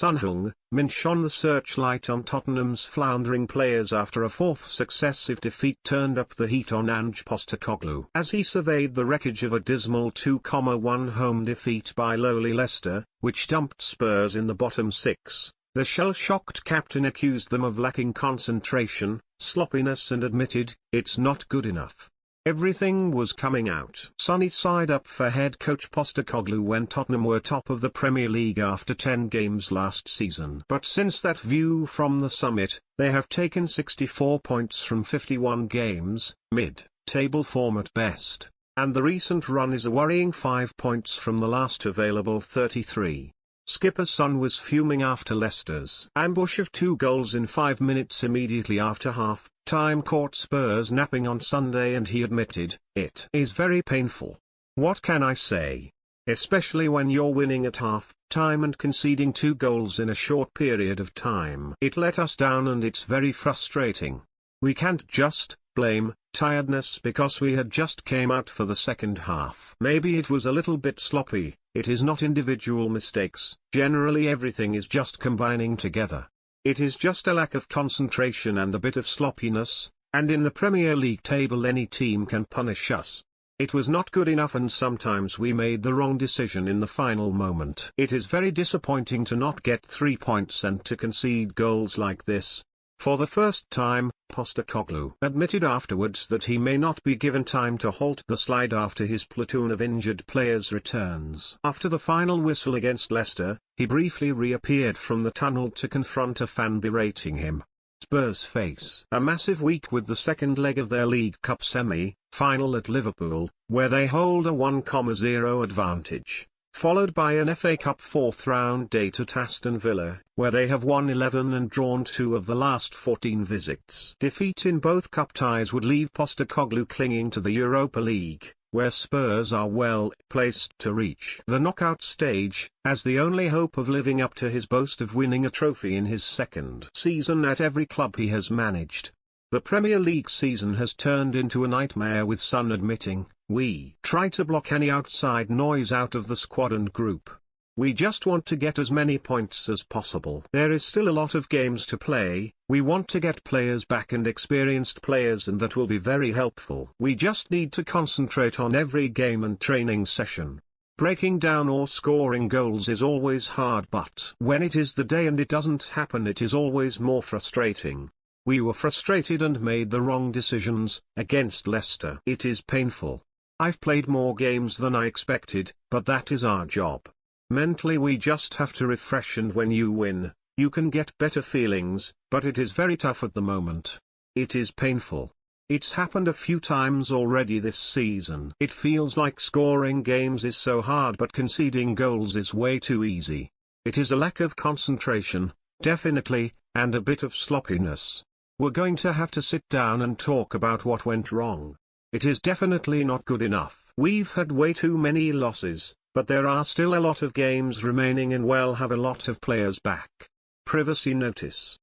Son Heung-min shone the searchlight on Tottenham's floundering players after a fourth successive defeat turned up the heat on Ange Postecoglou. As he surveyed the wreckage of a dismal 2-1 home defeat by lowly Leicester, which dumped Spurs in the bottom six, the shell-shocked captain accused them of lacking concentration, sloppiness and admitted, "It's not good enough." Everything was coming out. Sunny side up for head coach Postecoglou when Tottenham were top of the Premier League after 10 games last season. But since that view from the summit, they have taken 64 points from 51 games, mid-table form at best, and the recent run is a worrying 5 points from the last available 33. Skipper Son was fuming after Leicester's ambush of 2 goals in 5 minutes immediately after half-time caught Spurs napping on Sunday, and he admitted, "It is very painful. What can I say? Especially when you're winning at half-time and conceding 2 goals in a short period of time. It let us down and it's very frustrating. We can't just blame tiredness because we had just came out for the second half. Maybe it was a little bit sloppy. It is not individual mistakes, generally everything is just combining together. It is just a lack of concentration and a bit of sloppiness, and in the Premier League table any team can punish us. It was not good enough and sometimes we made the wrong decision in the final moment. It is very disappointing to not get 3 points and to concede goals like this." For the first time, Postecoglou admitted afterwards that he may not be given time to halt the slide after his platoon of injured players returns. After the final whistle against Leicester, he briefly reappeared from the tunnel to confront a fan berating him. Spurs face a massive week with the second leg of their League Cup semi-final at Liverpool, where they hold a 1-0 advantage, followed by an FA Cup fourth-round date at Aston Villa, where they have won 11 and drawn 2 of the last 14 visits. Defeat in both cup ties would leave Postecoglou clinging to the Europa League, where Spurs are well placed to reach the knockout stage, as the only hope of living up to his boast of winning a trophy in his second season at every club he has managed. The Premier League season has turned into a nightmare, with Son admitting, "We try to block any outside noise out of the squad and group. We just want to get as many points as possible. There is still a lot of games to play, we want to get players back and experienced players, and that will be very helpful. We just need to concentrate on every game and training session. Breaking down or scoring goals is always hard, but when it is the day and it doesn't happen, it is always more frustrating. We were frustrated and made the wrong decisions against Leicester. It is painful. I've played more games than I expected, but that is our job. Mentally we just have to refresh, and when you win, you can get better feelings, but it is very tough at the moment. It is painful. It's happened a few times already this season. It feels like scoring games is so hard but conceding goals is way too easy. It is a lack of concentration, definitely, and a bit of sloppiness. We're going to have to sit down and talk about what went wrong. It is definitely not good enough. We've had way too many losses, but there are still a lot of games remaining and we'll have a lot of players back." Privacy notice.